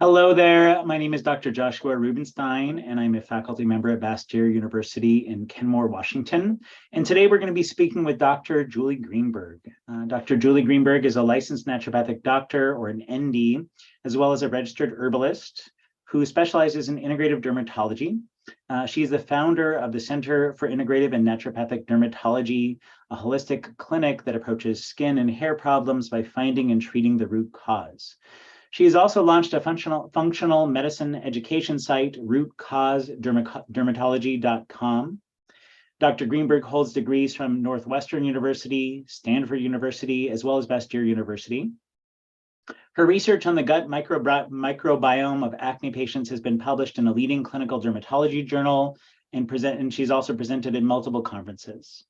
Hello there. My name is Dr. Joshua Rubinstein, and I'm a faculty member at Bastyr University in Kenmore, Washington. And today we're going to be speaking with Dr. Julie Greenberg. Dr. Julie Greenberg is a licensed naturopathic doctor, or an ND, as well as a registered herbalist who specializes in integrative dermatology. She's the founder of the Center for Integrative and Naturopathic Dermatology, a holistic clinic that approaches skin and hair problems by finding and treating the root cause. She has also launched a functional medicine education site, rootcausedermatology.com. Dr. Greenberg holds degrees from Northwestern University, Stanford University, as well as Bastyr University. Her research on the gut microbiome of acne patients has been published in a leading clinical dermatology journal, and she's also presented in multiple conferences.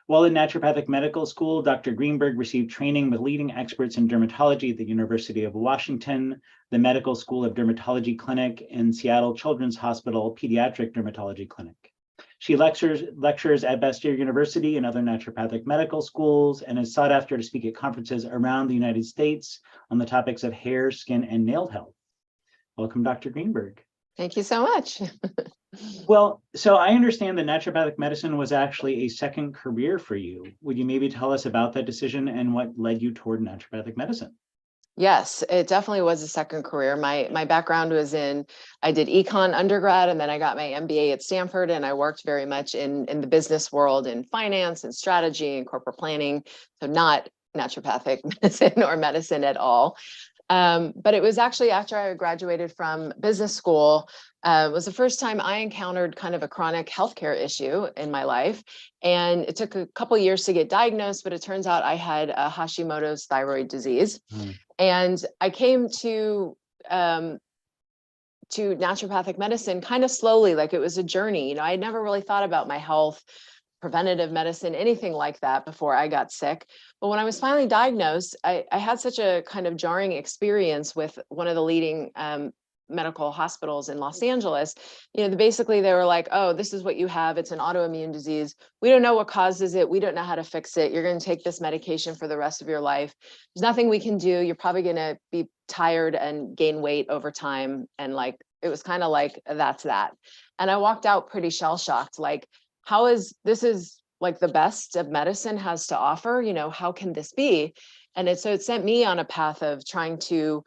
While in naturopathic medical school, Dr. Greenberg received training with leading experts in dermatology at the University of Washington, the Medical School of Dermatology Clinic, and Seattle Children's Hospital Pediatric Dermatology Clinic. She lectures at Bastyr University and other naturopathic medical schools, and is sought after to speak at conferences around the United States on the topics of hair, skin, and nail health. Welcome, Dr. Greenberg. Thank you so much. Well, so I understand that naturopathic medicine was actually a second career for you. Would you maybe tell us about that decision and what led you toward naturopathic medicine? Yes, it definitely was a second career. My background was I did econ undergrad, and then I got my MBA at Stanford, and I worked very much in the business world, in finance and strategy and corporate planning. So not naturopathic medicine or medicine at all. But it was actually after I graduated from business school, was the first time I encountered kind of a chronic healthcare issue in my life. And it took a couple years to get diagnosed, but it turns out I had a Hashimoto's thyroid disease. And I came to naturopathic medicine kind of slowly, like it was a journey. You know, I had never really thought about my health, preventative medicine, anything like that before I got sick. But when I was finally diagnosed, I had such a kind of jarring experience with one of the leading medical hospitals in Los Angeles. You know, basically they were like, oh, this is what you have. It's an autoimmune disease. We don't know what causes it. We don't know how to fix it. You're going to take this medication for the rest of your life. There's nothing we can do. You're probably going to be tired and gain weight over time. And like, it was kind of like, that's that. And I walked out pretty shell-shocked, like, this is like the best of medicine has to offer, you know, how can this be? And so it sent me on a path of trying to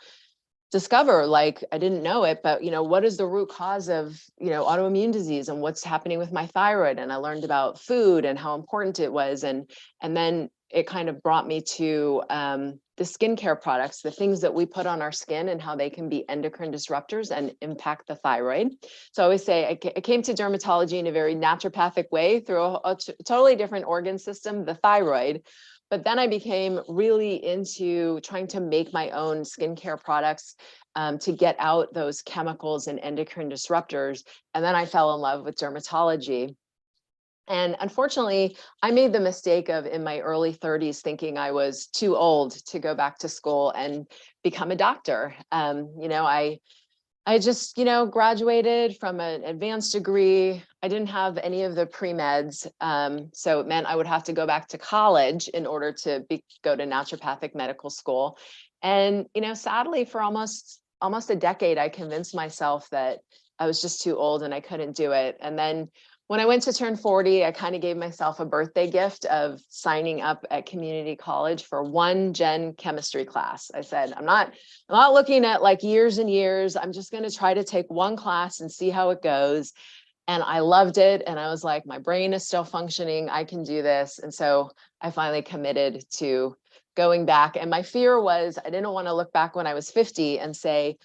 discover, like, I didn't know it, but, you know, what is the root cause of, you know, autoimmune disease and what's happening with my thyroid? And I learned about food and how important it was. And then it kind of brought me to the skincare products, the things that we put on our skin and how they can be endocrine disruptors and impact the thyroid. So I always say I came to dermatology in a very naturopathic way through a totally different organ system, the thyroid. But then I became really into trying to make my own skincare products to get out those chemicals and endocrine disruptors. And then I fell in love with dermatology. And unfortunately, I made the mistake of in my early 30s thinking I was too old to go back to school and become a doctor. You know, I just, you know, graduated from an advanced degree. I didn't have any of the pre-meds. So it meant I would have to go back to college in order to go to naturopathic medical school. And, you know, sadly, for almost a decade, I convinced myself that I was just too old and I couldn't do it. And then when I went to turn 40, I kind of gave myself a birthday gift of signing up at community college for one gen chemistry class. I said, I'm not looking at like years and years. I'm just going to try to take one class and see how it goes. And I loved it. And I was like, my brain is still functioning. I can do this. And so I finally committed to going back. And my fear was I didn't want to look back when I was 50 and say,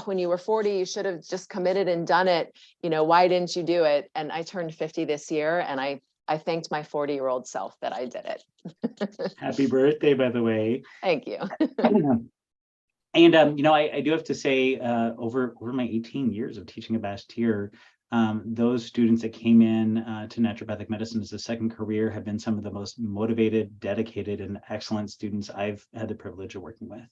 when you were 40, you should have just committed and done it. You know, why didn't you do it? And I turned 50 this year, and I thanked my 40-year-old self that I did it. Happy birthday, by the way. Thank you. And you know, I do have to say, over my 18 years of teaching at Bastyr, those students that came in to naturopathic medicine as a second career have been some of the most motivated, dedicated, and excellent students I've had the privilege of working with.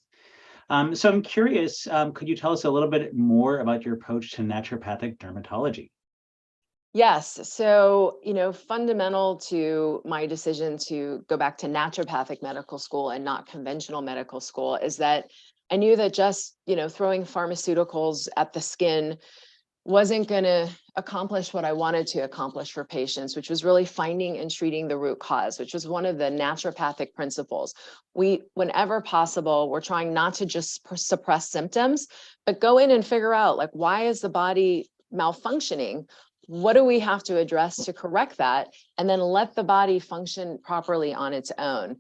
So I'm curious, could you tell us a little bit more about your approach to naturopathic dermatology? Yes. So, you know, fundamental to my decision to go back to naturopathic medical school and not conventional medical school is that I knew that just, throwing pharmaceuticals at the skin wasn't going to accomplish what I wanted to accomplish for patients, which was really finding and treating the root cause, which was one of the naturopathic principles. Whenever possible, we're trying not to just suppress symptoms, but go in and figure out, like, why is the body malfunctioning? What do we have to address to correct that? And then let the body function properly on its own.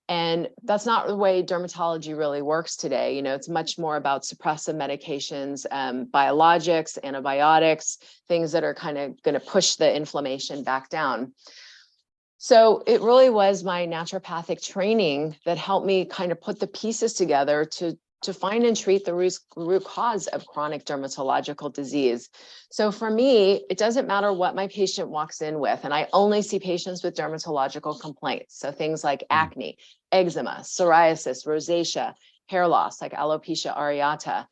And that's not the way dermatology really works today. It's much more about suppressive medications, biologics, antibiotics, things that are kind of going to push the inflammation back down. So it really was my naturopathic training that helped me kind of put the pieces together to find and treat the root cause of chronic dermatological disease. So for me, it doesn't matter what my patient walks in with, and I only see patients with dermatological complaints. So things like acne, eczema, psoriasis, rosacea, hair loss, like alopecia areata.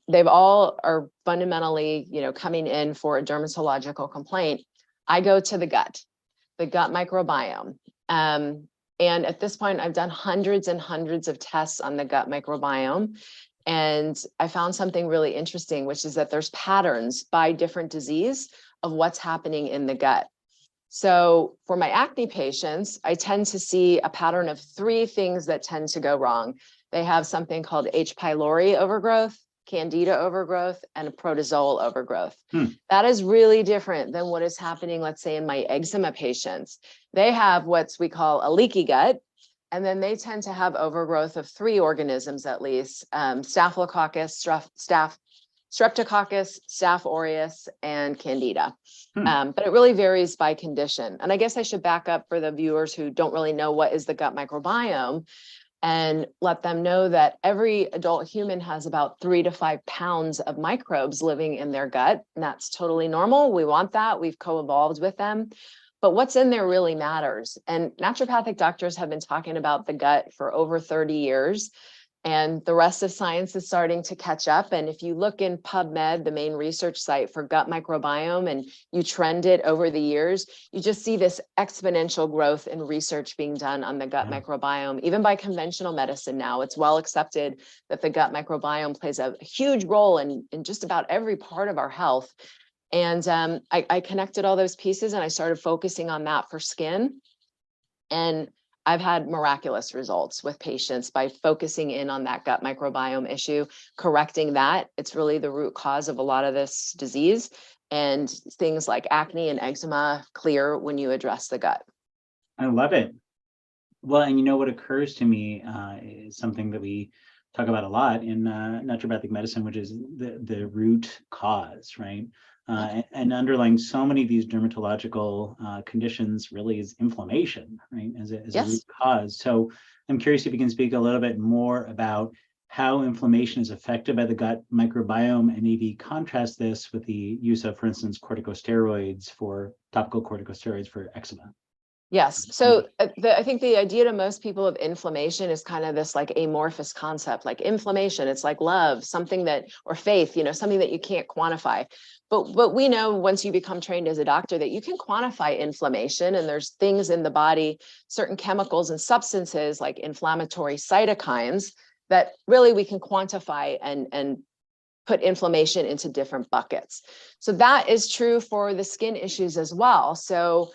They've all are fundamentally, coming in for a dermatological complaint. I go to the gut microbiome. And at this point, I've done hundreds and hundreds of tests on the gut microbiome. And I found something really interesting, which is that there's patterns by different disease of what's happening in the gut. So for my acne patients, I tend to see a pattern of 3 things that tend to go wrong. They have something called H. pylori overgrowth, candida overgrowth, and protozoal overgrowth. That is really different than what is happening, let's say, in my eczema patients. They have what we call a leaky gut, and then they tend to have overgrowth of 3 organisms at least: Staphylococcus, Streptococcus, Staph aureus, and Candida. But it really varies by condition. And I guess I should back up for the viewers who don't really know what is the gut microbiome, and let them know that every adult human has about 3 to 5 pounds of microbes living in their gut. And that's totally normal. We want that. We've co-evolved with them. But what's in there really matters. And naturopathic doctors have been talking about the gut for over 30 years. And the rest of science is starting to catch up. And if you look in PubMed, the main research site for gut microbiome, and you trend it over the years, you just see this exponential growth in research being done on the gut microbiome. Even by conventional medicine now, it's well accepted that the gut microbiome plays a huge role in just about every part of our health. And I connected all those pieces, and I started focusing on that for skin. And I've had miraculous results with patients by focusing in on that gut microbiome issue, correcting that. It's really the root cause of a lot of this disease, and things like acne and eczema clear when you address the gut. I love it. Well, and what occurs to me is something that we talk about a lot in naturopathic medicine, which is the root cause, right? And underlying so many of these dermatological conditions really is inflammation, right? As a root cause. So I'm curious if you can speak a little bit more about how inflammation is affected by the gut microbiome, and maybe contrast this with the use of, for instance, topical corticosteroids for eczema. Yes. So I think the idea to most people of inflammation is kind of this like amorphous concept, like inflammation. It's like love, something that, or faith, something that you can't quantify. But we know, once you become trained as a doctor, that you can quantify inflammation, and there's things in the body, certain chemicals and substances like inflammatory cytokines, that really we can quantify and put inflammation into different buckets. So that is true for the skin issues as well. So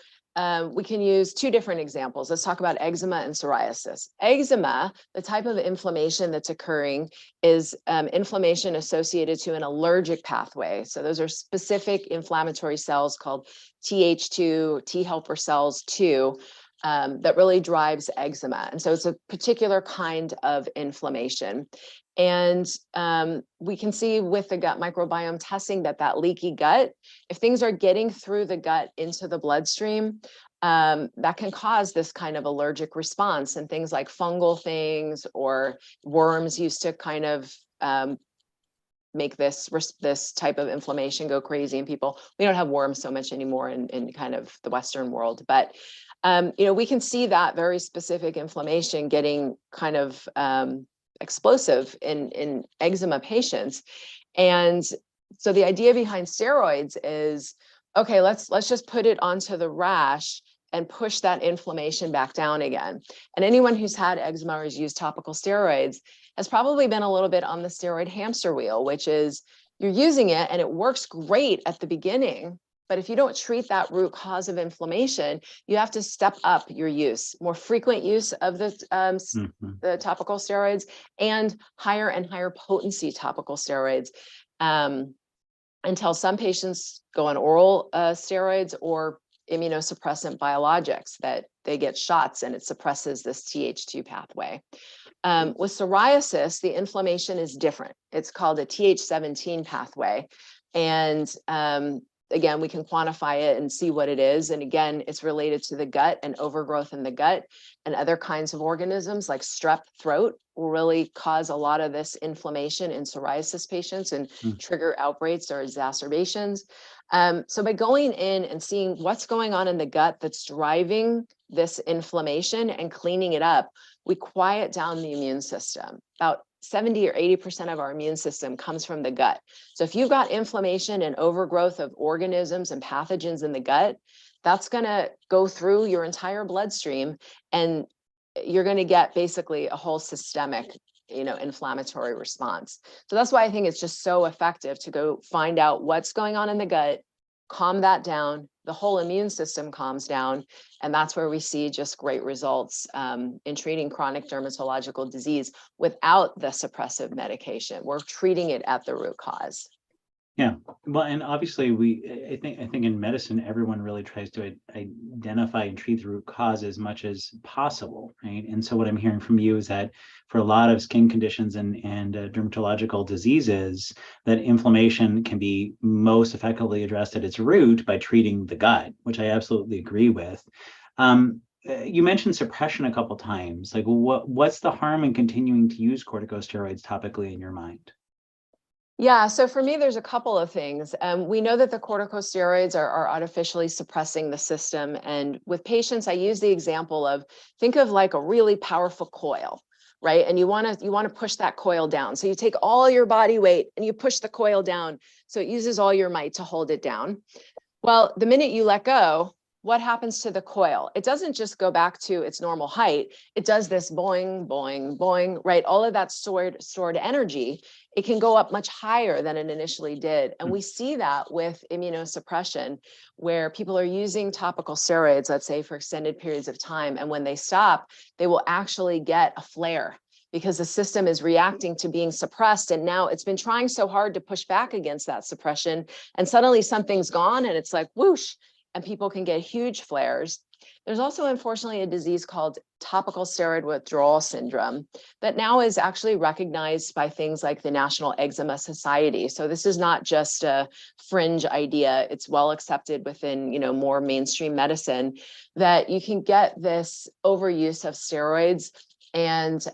we can use 2 different examples. Let's talk about eczema and psoriasis. Eczema, the type of inflammation that's occurring is inflammation associated to an allergic pathway. So those are specific inflammatory cells called Th2, T helper cells 2, that really drives eczema. And so it's a particular kind of inflammation. And we can see with the gut microbiome testing that leaky gut, if things are getting through the gut into the bloodstream, that can cause this kind of allergic response, and things like fungal things or worms used to kind of make this type of inflammation go crazy in people. We don't have worms so much anymore in kind of the Western world, but we can see that very specific inflammation getting kind of explosive in eczema patients. And so the idea behind steroids is, okay, let's just put it onto the rash and push that inflammation back down again. And anyone who's had eczema or has used topical steroids has probably been a little bit on the steroid hamster wheel, which is you're using it and it works great at the beginning. But if you don't treat that root cause of inflammation, you have to step up your use, more frequent use of the topical steroids and higher potency topical steroids, until some patients go on oral steroids or immunosuppressant biologics that they get shots and it suppresses this Th2 pathway. With psoriasis, the inflammation is different. It's called a Th17 pathway. And again, we can quantify it and see what it is. And again, it's related to the gut and overgrowth in the gut, and other kinds of organisms like strep throat will really cause a lot of this inflammation in psoriasis patients and trigger outbreaks or exacerbations. So by going in and seeing what's going on in the gut that's driving this inflammation and cleaning it up, we quiet down the immune system. About 70 or 80% of our immune system comes from the gut. So if you've got inflammation and overgrowth of organisms and pathogens in the gut, that's going to go through your entire bloodstream, and you're going to get basically a whole systemic, inflammatory response. So that's why I think it's just so effective to go find out what's going on in the gut, calm that down, the whole immune system calms down. And that's where we see just great results in treating chronic dermatological disease without the suppressive medication. We're treating it at the root cause. Yeah, well, and obviously I think in medicine, everyone really tries to identify and treat the root cause as much as possible, right? And so what I'm hearing from you is that for a lot of skin conditions and dermatological diseases, that inflammation can be most effectively addressed at its root by treating the gut, which I absolutely agree with. You mentioned suppression a couple times. Like, what's the harm in continuing to use corticosteroids topically in your mind? Yeah, so for me, there's a couple of things. We know that the corticosteroids are artificially suppressing the system. And with patients, I use the example of, think of like a really powerful coil, right? And you want to push that coil down. So you take all your body weight and you push the coil down. So it uses all your might to hold it down. Well, the minute you let go, what happens to the coil? It doesn't just go back to its normal height. It does this boing, boing, boing, right? All of that stored energy, it can go up much higher than it initially did. And we see that with immunosuppression, where people are using topical steroids, let's say for extended periods of time. And when they stop, they will actually get a flare because the system is reacting to being suppressed. And now it's been trying so hard to push back against that suppression. And suddenly something's gone and it's like whoosh, and people can get huge flares. There's also, unfortunately, a disease called topical steroid withdrawal syndrome that now is actually recognized by things like the National Eczema Society. So this is not just a fringe idea. It's well accepted within, more mainstream medicine, that you can get this overuse of steroids. And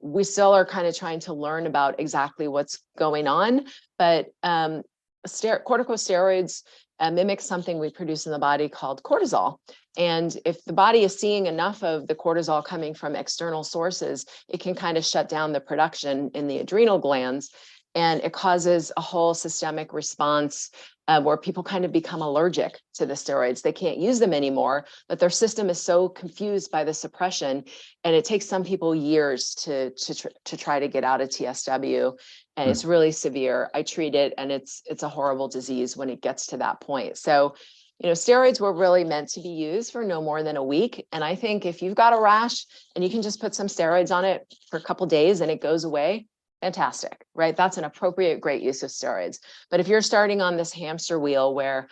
we still are kind of trying to learn about exactly what's going on. But corticosteroids mimic something we produce in the body called cortisol. And if the body is seeing enough of the cortisol coming from external sources, it can kind of shut down the production in the adrenal glands. And it causes a whole systemic response where people kind of become allergic to the steroids. They can't use them anymore, but their system is so confused by the suppression. And it takes some people years to try to get out of TSW. And it's really severe. I treat it, and it's a horrible disease when it gets to that point. So, steroids were really meant to be used for no more than a week. And I think if you've got a rash and you can just put some steroids on it for a couple days and it goes away, fantastic, right? That's an appropriate, great use of steroids. But if you're starting on this hamster wheel where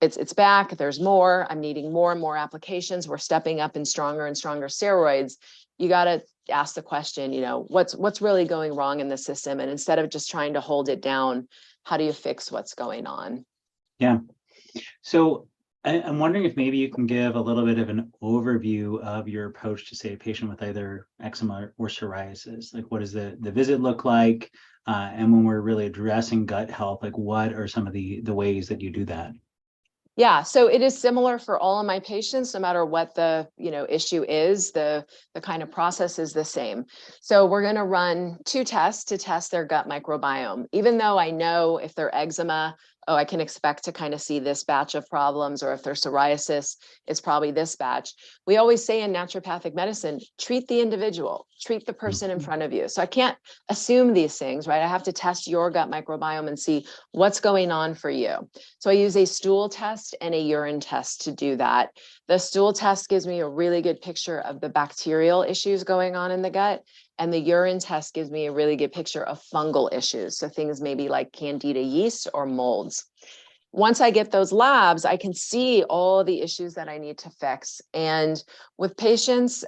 it's back, there's more, I'm needing more and more applications, we're stepping up in stronger and stronger steroids, you got to ask the question, what's really going wrong in the system? And instead of just trying to hold it down, how do you fix what's going on? Yeah. So I'm wondering if maybe you can give a little bit of an overview of your approach to, say, a patient with either eczema or psoriasis. Like, what does the visit look like? And when we're really addressing gut health, like, what are some of the ways that you do that? Yeah, so it is similar for all of my patients, no matter what the issue is, the kind of process is the same. So we're going to run 2 tests to test their gut microbiome. Even though I know if they're eczema, oh, I can expect to kind of see this batch of problems, or if there's psoriasis, it's probably this batch. We always say in naturopathic medicine, treat the individual, treat the person in front of you. So I can't assume these things, right? I have to test your gut microbiome and see what's going on for you. So I use a stool test and a urine test to do that. The stool test gives me a really good picture of the bacterial issues going on in the gut. And the urine test gives me a really good picture of fungal issues. So things maybe like candida yeast or molds. Once I get those labs, I can see all the issues that I need to fix. And with patients,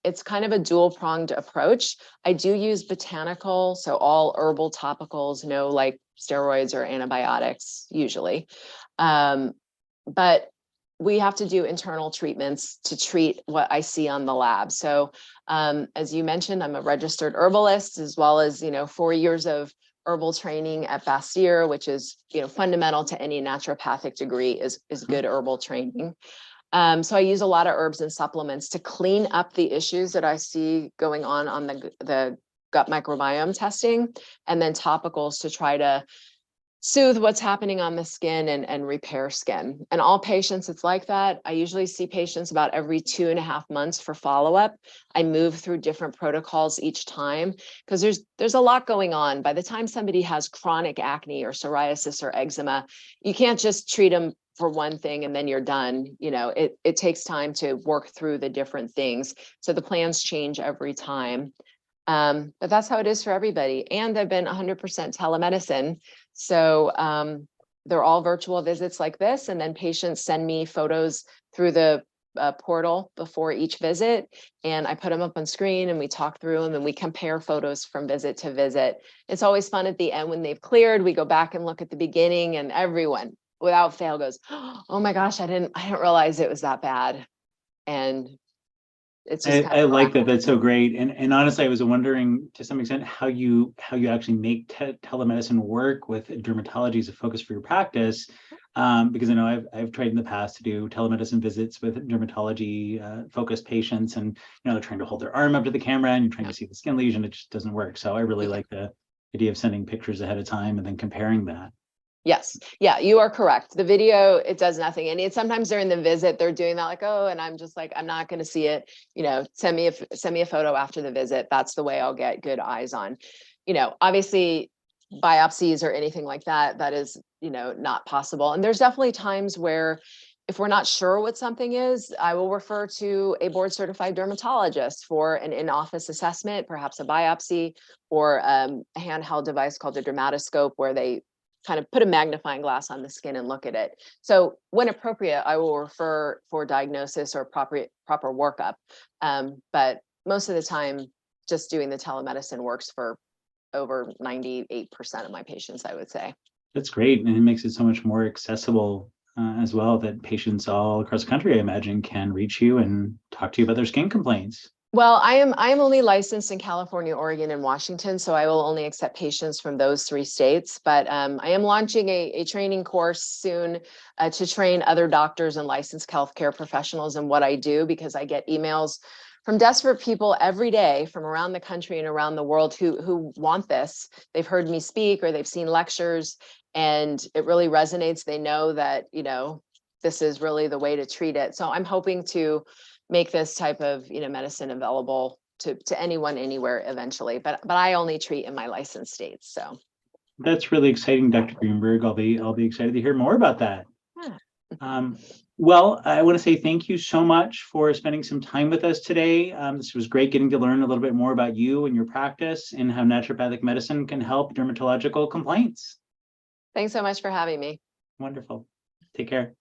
it's kind of a dual-pronged approach. I do use botanical, so all herbal topicals, no like steroids or antibiotics usually. But we have to do internal treatments to treat what I see on the lab. So as you mentioned, I'm a registered herbalist, as well as, 4 years of herbal training at Bastyr, which is, fundamental to any naturopathic degree is good herbal training. So I use a lot of herbs and supplements to clean up the issues that I see going on the gut microbiome testing, and then topicals to try to soothe what's happening on the skin and repair skin. And all patients, it's like that. I usually see patients about every 2.5 months for follow-up. I move through different protocols each time because there's a lot going on. By the time somebody has chronic acne or psoriasis or eczema, you can't just treat them for one thing and then you're done. It takes time to work through the different things. So the plans change every time. But that's how it is for everybody. And I've been 100% telemedicine. So they're all virtual visits like this. And then patients send me photos through the portal before each visit. And I put them up on screen and we talk through them and we compare photos from visit to visit. It's always fun at the end when they've cleared, we go back and look at the beginning, and everyone without fail goes, oh my gosh, I didn't realize it was that bad. And it's just I like that. That's so great. And honestly, I was wondering to some extent how you actually make telemedicine work with dermatology as a focus for your practice. Because I know I've tried in the past to do telemedicine visits with dermatology focused patients, and they're trying to hold their arm up to the camera and you're trying to see the skin lesion. It just doesn't work. So I really like the idea of sending pictures ahead of time and then comparing that. Yes. Yeah, you are correct. The video, it does nothing. And sometimes during the visit, they're doing that like, oh, and I'm just like, I'm not going to see it. Send me a photo after the visit. That's the way I'll get good eyes on, obviously biopsies or anything like that, that is, not possible. And there's definitely times where if we're not sure what something is, I will refer to a board certified dermatologist for an in-office assessment, perhaps a biopsy, or a handheld device called the dermatoscope, where they kind of put a magnifying glass on the skin and look at it. So when appropriate, I will refer for diagnosis or proper workup. But most of the time, just doing the telemedicine works for over 98% of my patients, I would say. That's great. And it makes it so much more accessible as well, that patients all across the country, I imagine, can reach you and talk to you about their skin complaints. Well, I am only licensed in California, Oregon, and Washington, so I will only accept patients from those 3 states. But I am launching a training course soon to train other doctors and licensed healthcare professionals in what I do, because I get emails from desperate people every day from around the country and around the world who want this. They've heard me speak or they've seen lectures, and it really resonates. They know that, this is really the way to treat it. So I'm hoping to make this type of medicine available to anyone anywhere eventually, but I only treat in my licensed states. So that's really exciting, Dr. Greenberg. I'll be excited to hear more about that. yeah. Well, I want to say thank you so much for spending some time with us today. This was great getting to learn a little bit more about you and your practice and how naturopathic medicine can help dermatological complaints. Thanks so much for having me. Wonderful. Take care.